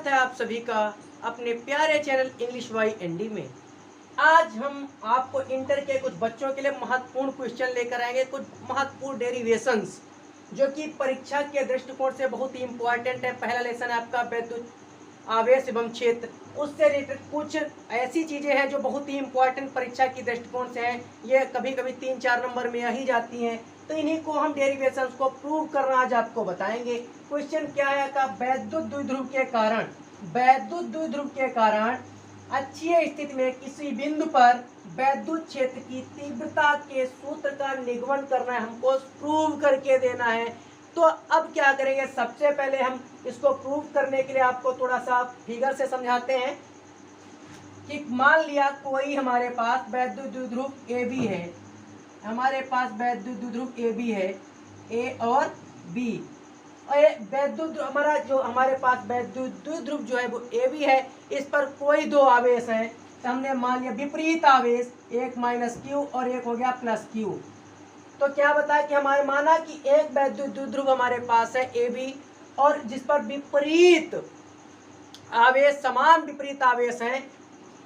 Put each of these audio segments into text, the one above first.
स्वागत है आप सभी का अपने प्यारे चैनल इंग्लिश वाई एनडी में। आज हम आपको इंटर के कुछ बच्चों के लिए महत्वपूर्ण क्वेश्चन लेकर आएंगे, कुछ महत्वपूर्ण डेरिवेशंस जो कि परीक्षा के दृष्टिकोण से बहुत ही इंपॉर्टेंट है। पहला लेसन है आपका वैद्युत आवेश एवं क्षेत्र, उससे रिलेटेड कुछ ऐसी चीजें हैं जो बहुत ही इंपॉर्टेंट परीक्षा की दृष्टिकोण से हैं। ये कभी कभी 3-4 नंबर में ही जाती हैं, तो इन्हीं को हम डेरिवेशंस को प्रूव करना आज आपको बताएंगे। क्वेश्चन क्या है का वैद्युत द्विध्रुव के कारण अक्षीय स्थिति में किसी बिंदु पर वैद्युत क्षेत्र की तीव्रता के सूत्र का निगमन करना है, हमको प्रूव करके देना है। तो अब क्या करेंगे, सबसे पहले हम इसको प्रूव करने के लिए आपको थोड़ा सा फिगर से समझाते हैं कि मान लिया कोई हमारे पास वैद्युत द्विध्रुव ए बी है, हमारे पास वैद्युत द्विध्रुव ए बी है, ए और बी। वैद्युत हमारा जो हमारे पास वैद्युत द्विध्रुव जो है वो ए बी है, इस पर कोई दो आवेश हैं, तो हमने मान लिया विपरीत आवेश, एक माइनस क्यू और एक हो गया प्लस क्यू। तो क्या बताया कि हमारे माना कि एक वैद्युत द्विध्रुव हमारे पास है ए बी और जिस पर विपरीत आवेश, समान विपरीत आवेश हैं,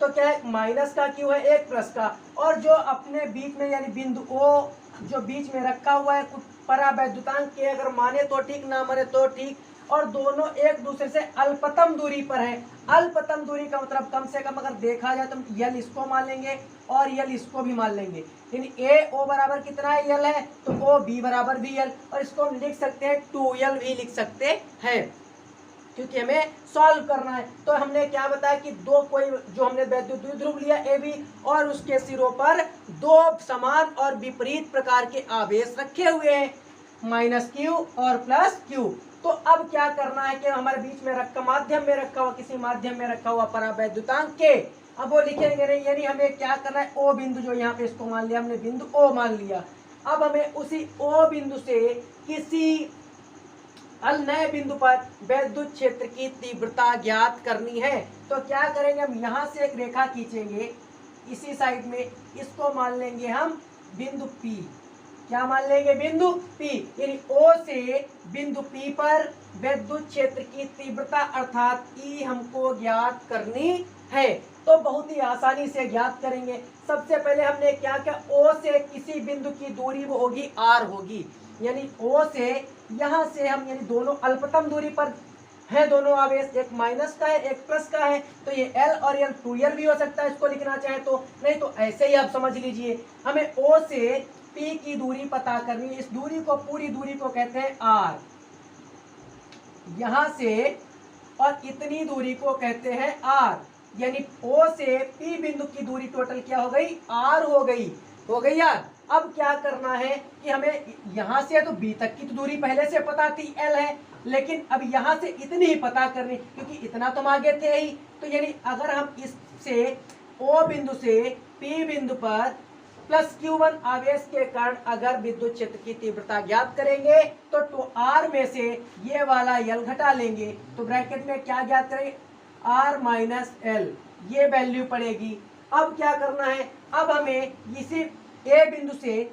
तो क्या है माइनस का क्यू है, एक प्लस का, और जो अपने बीच में यानी बिंदु ओ जो बीच में रखा हुआ है कुछ परावैद्युतांक के अगर माने तो ठीक, ना माने तो ठीक, और दोनों एक दूसरे से अल्पतम दूरी पर है। अल्पतम दूरी का मतलब कम से कम अगर देखा जाए तो हम यल इसको मान लेंगे और यल इसको भी मान लेंगे, यानी ए ओ बराबर कितना है, यल है, तो ओ बी बराबर भी यल, और इसको हम लिख सकते हैं 2l भी लिख सकते हैं क्योंकि हमें सॉल्व करना है। तो हमने क्या बताया कि दो कोई जो हमने वैद्युत द्विध्रुव लिया ए बी और उसके सिरों पर दो समान और विपरीत प्रकार के आवेश रखे हुए हैं, माइनस क्यू और प्लस क्यू। तो अब क्या करना है कि हमारे बीच में रखा, माध्यम में रखा हुआ, किसी माध्यम में रखा हुआ परावैद्युतांक के, अब वो लिखेंगे नहीं, यानी हमें क्या करना है, ओ बिंदु जो यहाँ पे इसको मान लिया हमने, बिंदु ओ मान लिया। अब हमें उसी ओ बिंदु से किसी नए बिंदु पर वैद्युत क्षेत्र की तीव्रता ज्ञात करनी है। तो क्या करेंगे, हम यहाँ से एक रेखा खींचेंगे इसी साइड में, इसको मान लेंगे हम बिंदु P। क्या मान लेंगे, बिंदु P, यानी O से बिंदु P पर वैद्युत क्षेत्र की तीव्रता अर्थात E हमको ज्ञात करनी है। तो बहुत ही आसानी से ज्ञात करेंगे। सबसे पहले हमने क्या किया, O से किसी बिंदु की दूरी वो होगी R होगी, यानी O से यहाँ से हम यानी दोनों अल्पतम दूरी पर है, दोनों आवेश, एक माइनस का है एक प्लस का है, तो ये L और L 2L भी हो सकता है इसको लिखना चाहे तो, नहीं तो ऐसे ही आप समझ लीजिए। हमें O से P की दूरी पता करनी है, इस दूरी को, पूरी दूरी को कहते हैं R, यहाँ से और इतनी दूरी को कहते हैं R, यानी O से P बिंदु की दूरी टोटल क्या हो गई, R हो गई यार। अब क्या करना है कि हमें यहाँ से तो B तक की तो दूरी पहले से पता थी, L है, लेकिन अब यहाँ से इतनी ही पता करनी, क्योंकि इतना तो हम आगे थे ही। तो यानी अगर हम इससे O बिंदु से P बिंदु पर प्लस Q1 आवेश के कारण अगर विद्युत क्षेत्र की तीव्रता ज्ञात करेंगे तो R में से ये वाला L घटा लेंगे, तो ब्रैकेट में क्या ज्ञात करेंगे, R माइनस L, ये वैल्यू पड़ेगी। अब क्या करना है, अब हमें इसी ए बिंदु से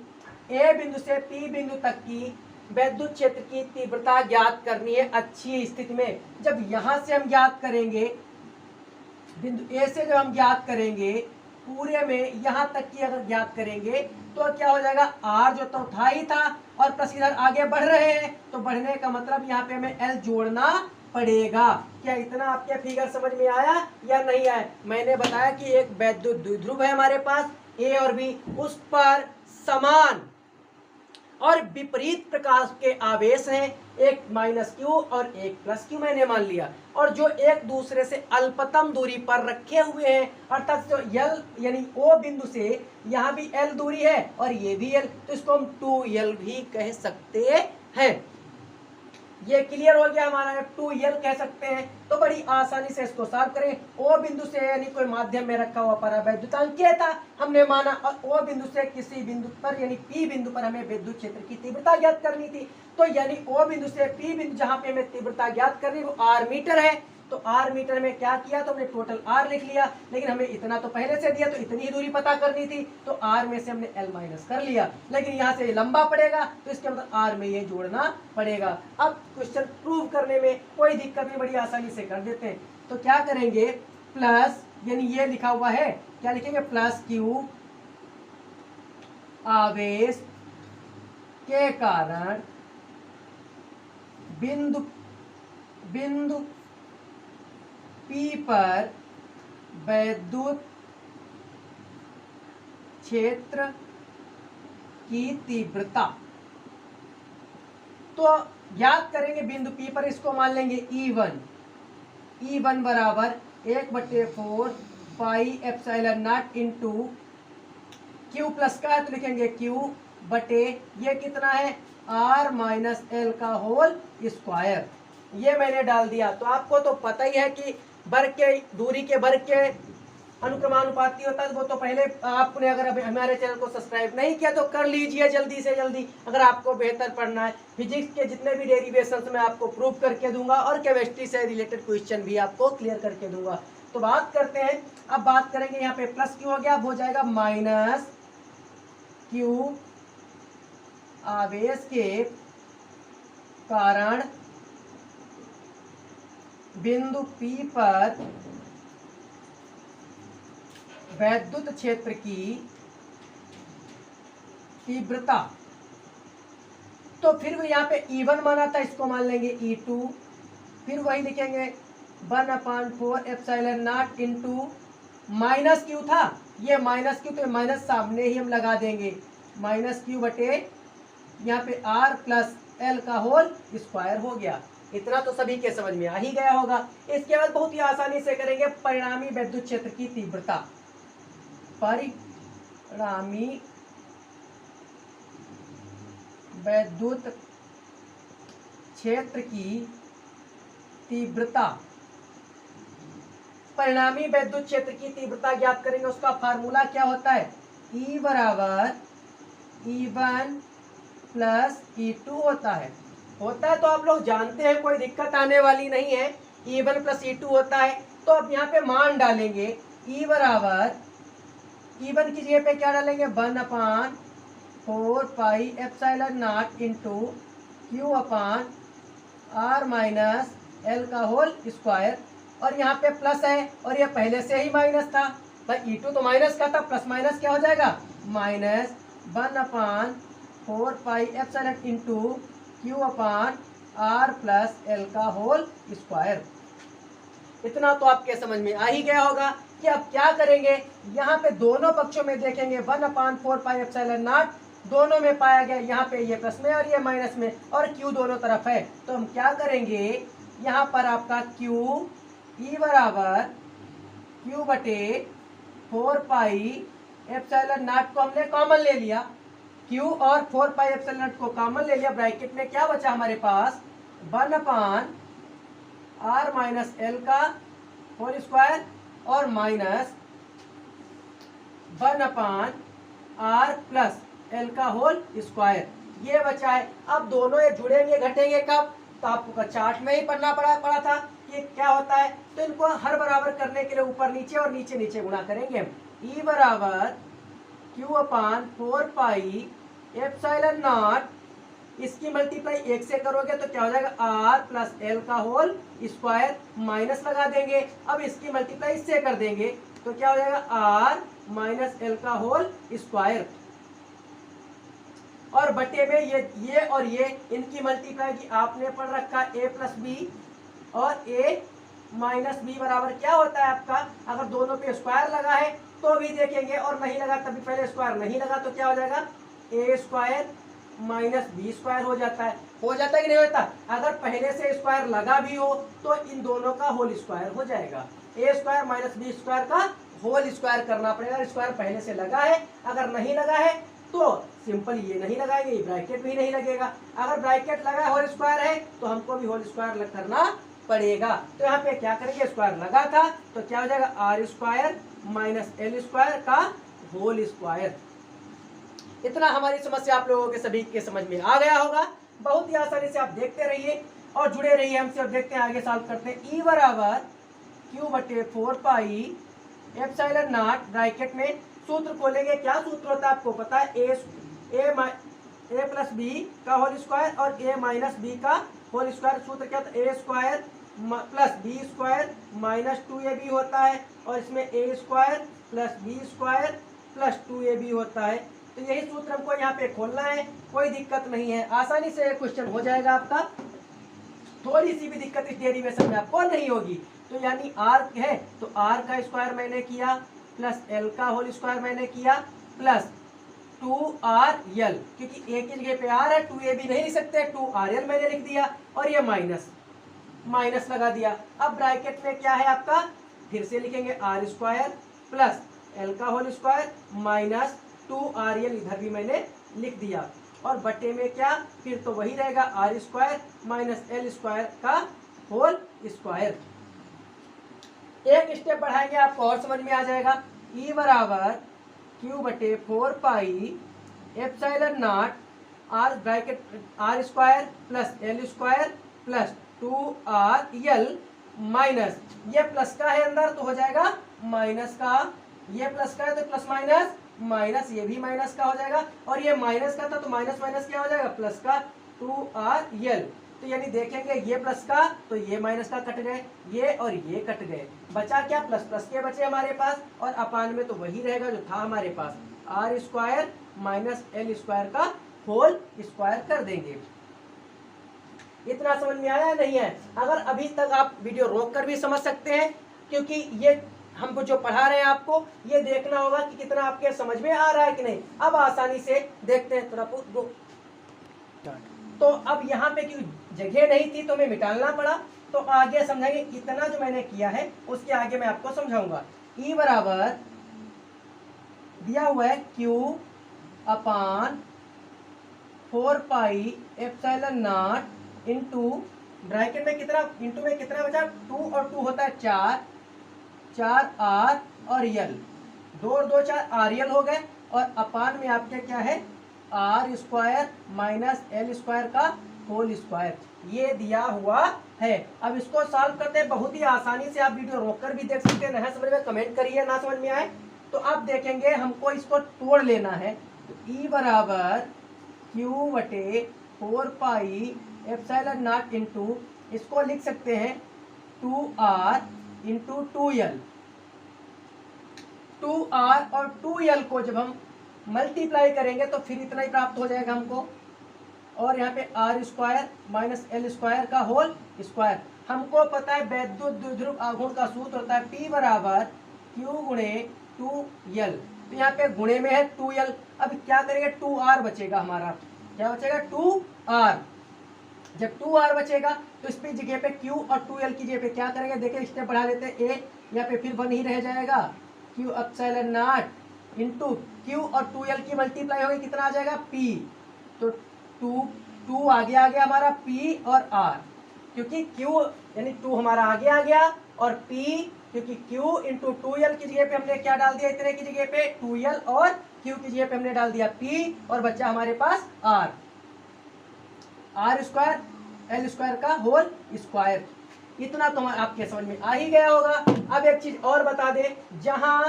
P बिंदु तक की वैद्युत क्षेत्र की तीव्रता ज्ञात करनी है अच्छी स्थिति में। जब यहाँ से हम ज्ञात करेंगे, बिंदु ए से जब हम ज्ञात करेंगे पूरे में यहाँ तक की अगर ज्ञात करेंगे तो क्या हो जाएगा, R जो तो था ही था और प्लस इधर आगे बढ़ रहे हैं, तो बढ़ने का मतलब यहाँ पे हमें L जोड़ना पड़ेगा। क्या इतना आपके फिगर समझ में आया या नहीं आया? मैंने बताया कि एक वैद्युत द्विध्रुव है हमारे पास ए और बी, उस पर समान और विपरीत प्रकार के आवेश हैं, एक माइनस क्यू और एक प्लस क्यू मैंने मान लिया, और जो एक दूसरे से अल्पतम दूरी पर रखे हुए हैं, अर्थात जो यल यानी ओ बिंदु से यहाँ भी L दूरी है और ये भी L, तो इसको हम 2L भी कह सकते हैं। ये क्लियर हो गया हमारा, 2L कह सकते हैं। तो बड़ी आसानी से इसको सॉल्व करें। O बिंदु से यानी कोई माध्यम में रखा हुआ परावैद्युतांक क्या था हमने माना, और O बिंदु से किसी बिंदु पर यानी P बिंदु पर हमें विद्युत क्षेत्र की तीव्रता ज्ञात करनी थी। तो यानी O बिंदु से P बिंदु जहां पे हमें तीव्रता ज्ञात करनी वो R मीटर है, तो आर मीटर में क्या किया, तो हमने टोटल आर लिख लिया, लेकिन हमें इतना तो पहले से दिया, तो इतनी ही दूरी पता करनी थी, तो आर में से हमने एल माइनस कर लिया, लेकिन यहाँ से लंबा पड़ेगा तो इसके मतलब आर में ये जोड़ना पड़ेगा। अब क्वेश्चन प्रूव करने में कोई दिक्कत नहीं, बड़ी आसानी से कर देते हैं। तो क्या करेंगे, प्लस यानी ये लिखा हुआ है, क्या लिखेंगे, प्लस क्यू आवेश के कारण बिंदु P पर वैद्युत क्षेत्र की तीव्रता। तो याद करेंगे बिंदु P पर, इसको मान लेंगे E1 बराबर 1/4 पाई epsilon not into Q plus का है तो लिखेंगे Q बटे ये कितना है, R माइनस एल का होल स्क्वायर। ये मैंने डाल दिया। तो आपको तो पता ही है कि वर्ग के दूरी के वर्ग के अनुक्रमानुपाती होता है, वो तो पहले आपने अगर अभी हमारे चैनल को सब्सक्राइब नहीं किया तो कर लीजिए जल्दी से जल्दी, अगर आपको बेहतर पढ़ना है। फिजिक्स के जितने भी डेरिवेशंस मैं आपको प्रूव करके दूंगा और केमिस्ट्री से रिलेटेड क्वेश्चन भी आपको क्लियर करके दूंगा। तो बात करते हैं, अब बात करेंगे यहाँ पे प्लस क्यू हो गया, अब हो जाएगा माइनस क्यू आवेश के कारण बिंदु P पर वैद्युत क्षेत्र की तीव्रता। तो फिर भी यहाँ पे E1 माना था, इसको मान लेंगे E2, फिर वही लिखेंगे 1/4 epsilon not into minus Q था, ये माइनस क्यू तो माइनस सामने ही हम लगा देंगे, माइनस क्यू बटे यहाँ पे R प्लस एल का होल स्क्वायर हो गया। इतना तो सभी के समझ में आ ही गया होगा। इसके बाद बहुत ही आसानी से करेंगे परिणामी वैद्युत क्षेत्र की तीव्रता। परिणामी वैद्युत क्षेत्र की तीव्रता, परिणामी वैद्युत क्षेत्र की तीव्रता ज्ञात करेंगे। उसका फार्मूला क्या होता है, E बराबर E1 प्लस E2 होता है तो आप लोग जानते हैं, कोई दिक्कत आने वाली नहीं है। E1 प्लस E2 होता है, तो अब यहाँ पे मान डालेंगे। E बराबर E1 की जगह पे क्या डालेंगे, 1/4 पाई epsilon not into Q upon R minus L का होल स्क्वायर, और यहाँ पे प्लस है और ये पहले से ही माइनस था, भाई E2 तो माइनस का था, प्लस माइनस क्या हो जाएगा, minus 1/4 pi epsilon into Q अपान R प्लस एल का होल स्क्वायर। इतना तो आपके समझ में आ ही गया होगा कि अब क्या करेंगे, यहाँ पे दोनों पक्षों में देखेंगे 1/4 पाई एप्सिलॉन नॉट दोनों में पाया गया, यहाँ पे ये प्लस में और ये माइनस में, और Q दोनों तरफ है। तो हम क्या करेंगे, यहाँ पर आपका Q E बराबर Q बटे 4 पाई एप्सिलॉन नॉट को हमने कॉमन ले लिया, Q और 4 पाई एप्सिलॉन नॉट को कॉमन ले लिया, ब्रैकेट में क्या बचा हमारे पास, 1/R माइनस एल का होल स्क्वायर और माइनस 1/R प्लस एल का होल स्क्वायर, ये बचा है। अब दोनों ये जुड़ेंगे घटेंगे कब, तो आपको चार्ट में ही पढ़ा था कि क्या होता है। तो इनको हर बराबर करने के लिए ऊपर नीचे और नीचे नीचे गुणा करेंगे हम। E बराबर Q upon 4 pi epsilon not, इसकी मल्टीप्लाई 1 से करोगे तो क्या हो जाएगा, R प्लस एल का होल स्क्वायर, माइनस लगा देंगे। अब इसकी मल्टीप्लाई इससे कर देंगे तो क्या हो जाएगा, R माइनस एल का होल स्क्वायर, और बटे में ये और ये इनकी मल्टीप्लाई की आपने पढ़ रखा A प्लस बी और A माइनस बी बराबर क्या होता है आपका, अगर दोनों पे स्क्वायर लगा है तो भी देखेंगे, और नहीं लगा तभी, पहले स्क्वायर नहीं लगा तो क्या हो जाएगा, A square minus B square हो जाता है कि नहीं होता। अगर पहले से स्क्वायर लगा भी हो तो इन दोनों का होल स्क्वायर हो जाएगा, A square minus B square का होल स्क्वायर करना पड़ेगा। स्क्वायर पहले से लगा है, अगर नहीं लगा है तो सिंपल ये नहीं लगाएंगे, ब्रैकेट भी नहीं लगेगा। अगर ब्रैकेट लगा होल स्क्वायर है तो हमको भी होल स्क्वायर करना पड़ेगा। तो यहाँ पे क्या करेंगे, स्क्वायर लगा था तो क्या हो जाएगा, R square minus L square का होल स्क्वायर। इतना हमारी समस्या आप लोगों के सभी के समझ में आ गया होगा। बहुत ही आसानी से आप देखते रहिए। और जुड़े रहिए हमसे और देखते हैं आगे सॉल्व करते हैं। ई बराबर क्यू बटे 4 पाई एप्सिलॉन नॉट ब्रैकेट में सूत्र खोलेंगे। क्या सूत्र होता है आपको पता है, ए प्लस बी का होल स्क्वायर और ए माइनस बी का होल स्क्वायर। सूत्र क्या था, A square plus B square minus 2ab होता है और इसमें A square plus B square plus 2ab होता है। तो यही सूत्र हमको यहाँ पे खोलना है, कोई दिक्कत नहीं है, आसानी से क्वेश्चन हो जाएगा आपका। थोड़ी सी भी दिक्कत इस डेरिवेशन में आपको नहीं होगी। तो यानी आर है तो आर का स्क्वायर मैंने किया प्लस एल का होल स्क्वायर मैंने किया प्लस 2RL, क्योंकि ए की जगह पे आर है 2ab नहीं लिख सकते, 2RL मैंने लिख दिया और ये माइनस माइनस लगा दिया। अब ब्रैकेट में क्या है आपका, फिर से लिखेंगे आर स्क्वायर प्लस एल का होल स्क्वायर माइनस 2RL, इधर भी मैंने लिख दिया और बटे में क्या, फिर तो वही रहेगा R square minus L square का होल स्क्वायर। एक स्टेप बढ़ाएंगे आपको और समझ में आ जाएगा। ई बराबर क्यू बटे 4 pi epsilon naught R bracket R square plus L square plus 2RL minus, ये प्लस का है अंदर तो हो जाएगा माइनस का, ये प्लस का है तो प्लस माइनस माइनस, ये भी माइनस का हो जाएगा और ये माइनस का था तो माइनस माइनस क्या हो जाएगा प्लस का 2RL। तो यानी देखेंगे ये प्लस का तो ये माइनस का कट गए, ये और ये कट गए, बचा क्या प्लस प्लस के बचे हमारे पास और अपान में तो वही रहेगा जो था हमारे पास, R square minus L square का होल स्क्वायर कर देंगे। इतना समझ में आया नहीं है? अगर अभी तक आप वीडियो रोक कर भी समझ सकते हैं, क्योंकि ये हमको जो पढ़ा रहे हैं आपको ये देखना होगा कि कितना आपके समझ में आ रहा है कि नहीं। अब आसानी से देखते हैं, थोड़ा तो अब यहाँ पे क्यों जगह नहीं थी तो मैं मिटाना पड़ा, तो आगे समझाएंगे। इतना जो मैंने किया है उसके आगे मैं आपको समझाऊंगा। ई बराबर दिया हुआ है Q upon 4 pi epsilon not into bracket में कितना, इंटू में कितना बचा 2 और 2 होता है 4 आर और यल, 2 और 2 4 RL हो गए और अपान में आपके क्या है R square minus L square का होल स्क्वायर, ये दिया हुआ है। अब इसको सॉल्व करते हैं बहुत ही आसानी से, आप वीडियो रोककर भी देख सकते हैं। ना समझ में कमेंट करिए, ना समझ में आए तो आप देखेंगे। हमको इसको तोड़ लेना है। तो ई बराबर क्यू बटे 4 पाई एप्सिलॉन नॉट इंटू, इसको लिख सकते हैं 2R इंटू 2L। 2R और 2L को जब हम मल्टीप्लाई करेंगे तो फिर इतना ही प्राप्त हो जाएगा हमको, और यहाँ पे R square minus L square का होल स्क्वायर। हमको पता है वैद्युत द्विध्रुव आघूर्ण का सूत्र होता है P बराबर Q गुणे 2L, तो यहाँ पे गुणे में है 2L। अब क्या करेंगे 2R बचेगा हमारा, क्या बचेगा 2R। जब 2R बचेगा तो इस पे जगह पे Q और 2L की जगह पे क्या करेंगे, देखिए स्टेप बढ़ा देते हैं। ए यहाँ पे फिर 1 ही रह जाएगा, Q epsilon not into Q और 2L की मल्टीप्लाई होगी, कितना आ जाएगा P, तो 2 आगे आ गया हमारा P और R, क्योंकि Q यानी 2 हमारा आगे आ गया और P क्योंकि Q इंटू 2L की जगह पे हमने क्या डाल दिया, इतने की जगह पे 2L और Q की जगह पे हमने डाल दिया P और बच्चा हमारे पास R स्क्वायर एल स्क्वायर का होल स्क्वायर। इतना तो आपके समझ में आ ही गया होगा। अब एक चीज और बता दे, जहां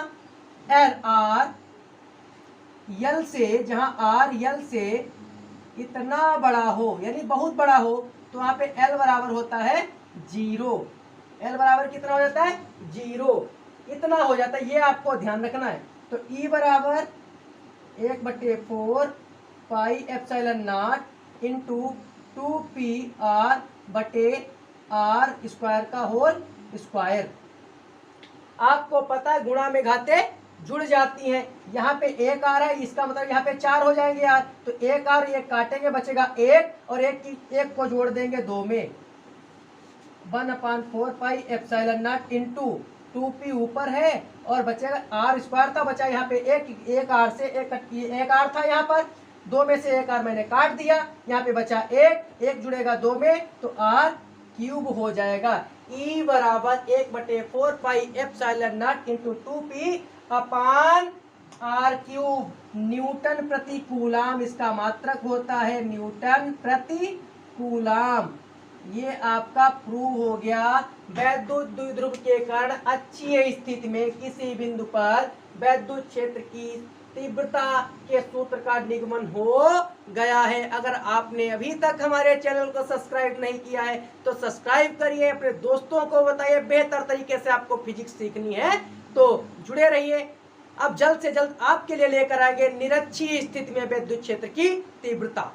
L से इतना बड़ा हो यानी बहुत बड़ा हो तो वहां पे L बराबर होता है 0। L बराबर कितना हो जाता है 0, इतना हो जाता है, ये आपको ध्यान रखना है। तो E बराबर 1/4 पाई एप्सिलॉन नॉट इंटू 2PR बटे R स्क्वायर का होल स्क्वायर। आपको पता है गुणा में घाते जुड़ जाती हैं। यहाँ पे 1 आ रहा है, इसका मतलब यहाँ पे 4 हो जाएंगे यार, तो 1 और 1 काटेंगे बचेगा 1 और 1 को जोड़ देंगे 2 में, 1/4 पाई एप्सिलॉन नॉट इंटू 2P ऊपर है और बचेगा R स्क्वायर था, बचा यहाँ पे 1 R से 1 R था यहाँ पर, 2 में से 1 R मैंने काट दिया, यहाँ पे बचा 1 जुड़ेगा 2 में तो R क्यूब हो जाएगा। E बराबर 1/4 पाई epsilon not into 2P upon R cube, Newton प्रति कूलाम इसका मात्रक होता है, न्यूटन प्रति कूलाम। ये आपका प्रूव हो गया। वैद्युत द्विध्रुव के कारण अक्षीय स्थिति में किसी बिंदु पर वैद्युत क्षेत्र की तीव्रता के सूत्र का निगमन हो गया है। अगर आपने अभी तक हमारे चैनल को सब्सक्राइब नहीं किया है तो सब्सक्राइब करिए, अपने दोस्तों को बताइए। बेहतर तरीके से आपको फिजिक्स सीखनी है तो जुड़े रहिए। अब जल्द से जल्द आपके लिए लेकर आएंगे निरक्षीय स्थिति में विद्युत क्षेत्र की तीव्रता।